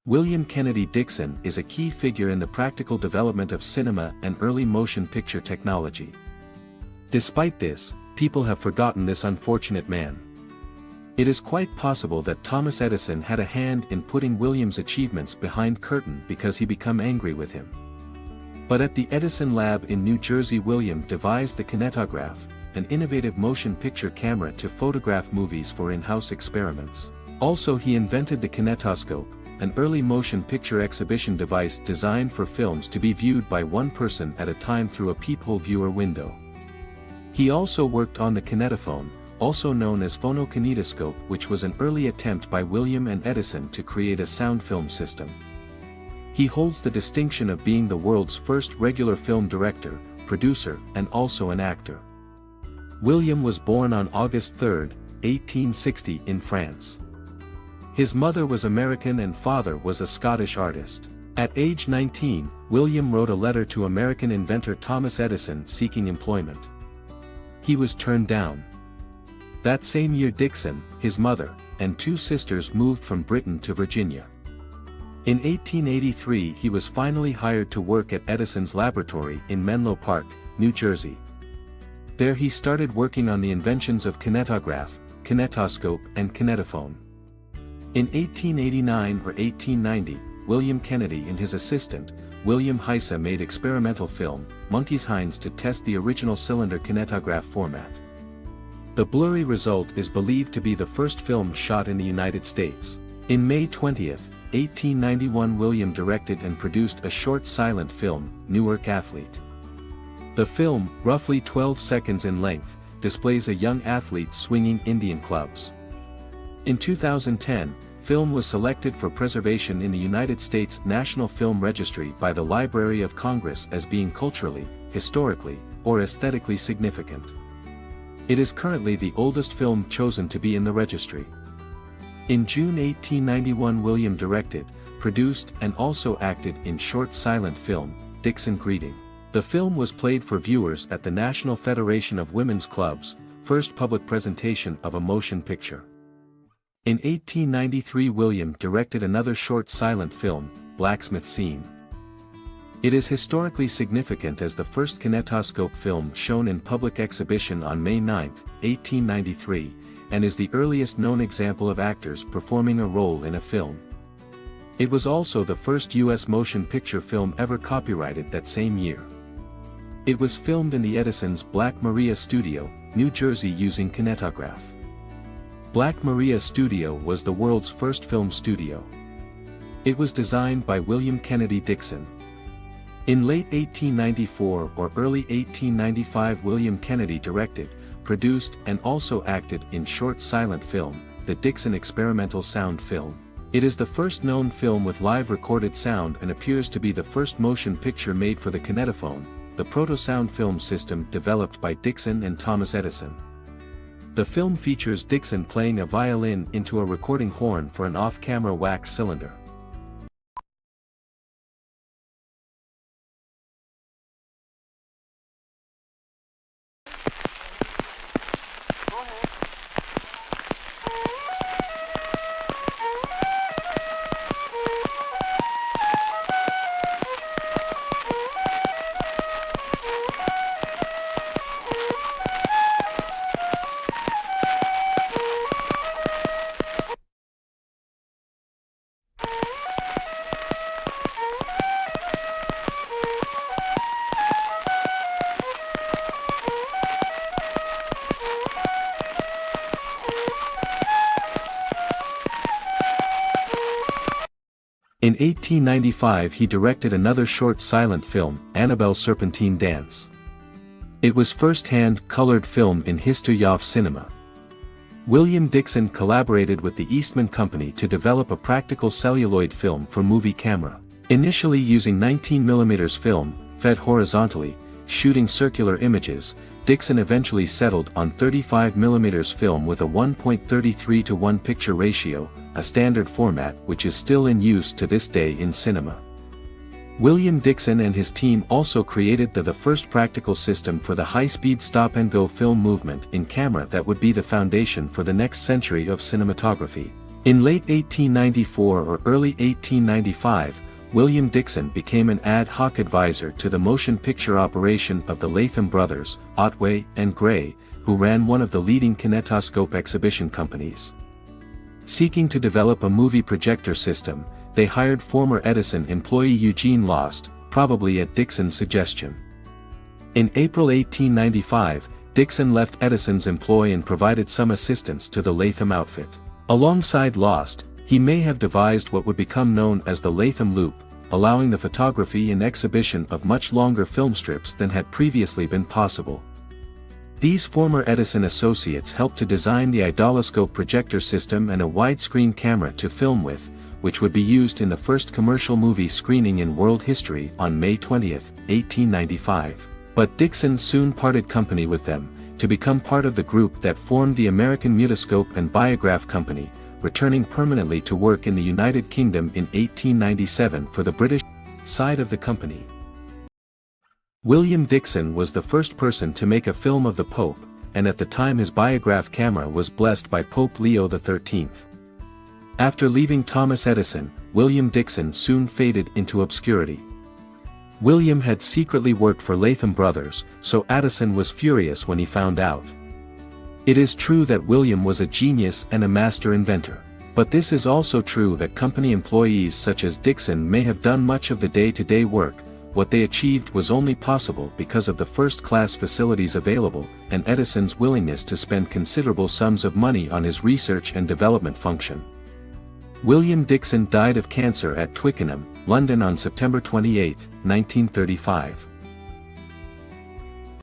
William Kennedy Dickson is a key figure in the practical development of cinema and early motion picture technology. Despite this, people have forgotten this unfortunate man. It is quite possible that Thomas Edison had a hand in putting William's achievements behind curtain because he became angry with him. But at the Edison lab in New Jersey, William devised the kinetograph, an innovative motion picture camera to photograph movies for in-house experiments. Also, he invented the kinetoscope, an early motion picture exhibition device designed for films to be viewed by one person at a time through a peephole viewer window. He also worked on the kinetophone, also known as phonokinetoscope, which was an early attempt by William and Edison to create a sound film system. He holds the distinction of being the world's first regular film director, producer, and also an actor. William was born on August 3, 1860 in France. His mother was American and father was a Scottish artist. At age 19, William wrote a letter to American inventor Thomas Edison seeking employment. He was turned down. That same year, Dixon, his mother, and two sisters moved from Britain to Virginia. In 1883, he was finally hired to work at Edison's laboratory in Menlo Park, New Jersey. There he started working on the inventions of kinetograph, kinetoscope, and kinetophone. In 1889 or 1890, William Kennedy and his assistant, William Heise, made experimental film, Monkey's Hinds, to test the original cylinder kinetograph format. The blurry result is believed to be the first film shot in the United States. In May 20, 1891, William directed and produced a short silent film, Newark Athlete. The film, roughly 12 seconds in length, displays a young athlete swinging Indian clubs. In 2010, film was selected for preservation in the United States National Film Registry by the Library of Congress as being culturally, historically, or aesthetically significant. It is currently the oldest film chosen to be in the registry. In June 1891, William directed, produced, and also acted in short silent film, Dixon Greeting. The film was played for viewers at the National Federation of Women's Clubs, first public presentation of a motion picture. In 1893, William directed another short silent film, Blacksmith Scene. It is historically significant as the first kinetoscope film shown in public exhibition on May 9, 1893, and is the earliest known example of actors performing a role in a film. It was also the first U.S. motion picture film ever copyrighted that same year. It was filmed in the Edison's Black Maria Studio, New Jersey, using kinetograph. Black Maria Studio was the world's first film studio. It was designed by William Kennedy Dickson. In late 1894 or early 1895, William Kennedy directed, produced, and also acted in short silent film, the Dixon experimental sound film. It is the first known film with live recorded sound and appears to be the first motion picture made for the kinetophone, the proto-sound film system developed by Dixon and Thomas Edison. The film features Dixon playing a violin into a recording horn for an off-camera wax cylinder. In 1895, he directed another short silent film, Annabelle Serpentine Dance. It was first-hand colored film in history of cinema. William Dickson collaborated with the Eastman Company to develop a practical celluloid film for movie camera. Initially using 19mm film, fed horizontally, shooting circular images, Dickson eventually settled on 35mm film with a 1.33:1 picture ratio, a standard format which is still in use to this day in cinema. William Dickson and his team also created the first practical system for the high-speed stop-and-go film movement in camera that would be the foundation for the next century of cinematography. In late 1894 or early 1895, William Dickson became an ad hoc advisor to the motion picture operation of the Latham brothers, Otway and Gray, who ran one of the leading kinetoscope exhibition companies. Seeking to develop a movie projector system, they hired former Edison employee Eugene Lost, probably at Dickson's suggestion. In April 1895, Dickson left Edison's employ and provided some assistance to the Latham outfit. Alongside Lost, he may have devised what would become known as the Latham loop, allowing the photography and exhibition of much longer film strips than had previously been possible. These former Edison associates helped to design the idoloscope projector system and a widescreen camera to film with, which would be used in the first commercial movie screening in world history on May 20, 1895. But Dickson soon parted company with them, to become part of the group that formed the American Mutoscope and Biograph Company, returning permanently to work in the United Kingdom in 1897 for the British side of the company. William Dickson was the first person to make a film of the Pope, and at the time his Biograph camera was blessed by Pope Leo XIII. After leaving Thomas Edison, William Dickson soon faded into obscurity. William had secretly worked for Latham Brothers, so Edison was furious when he found out. It is true that William was a genius and a master inventor. But this is also true that company employees such as Dickson may have done much of the day-to-day work. What they achieved was only possible because of the first-class facilities available, and Edison's willingness to spend considerable sums of money on his research and development function. William Dickson died of cancer at Twickenham, London on September 28, 1935.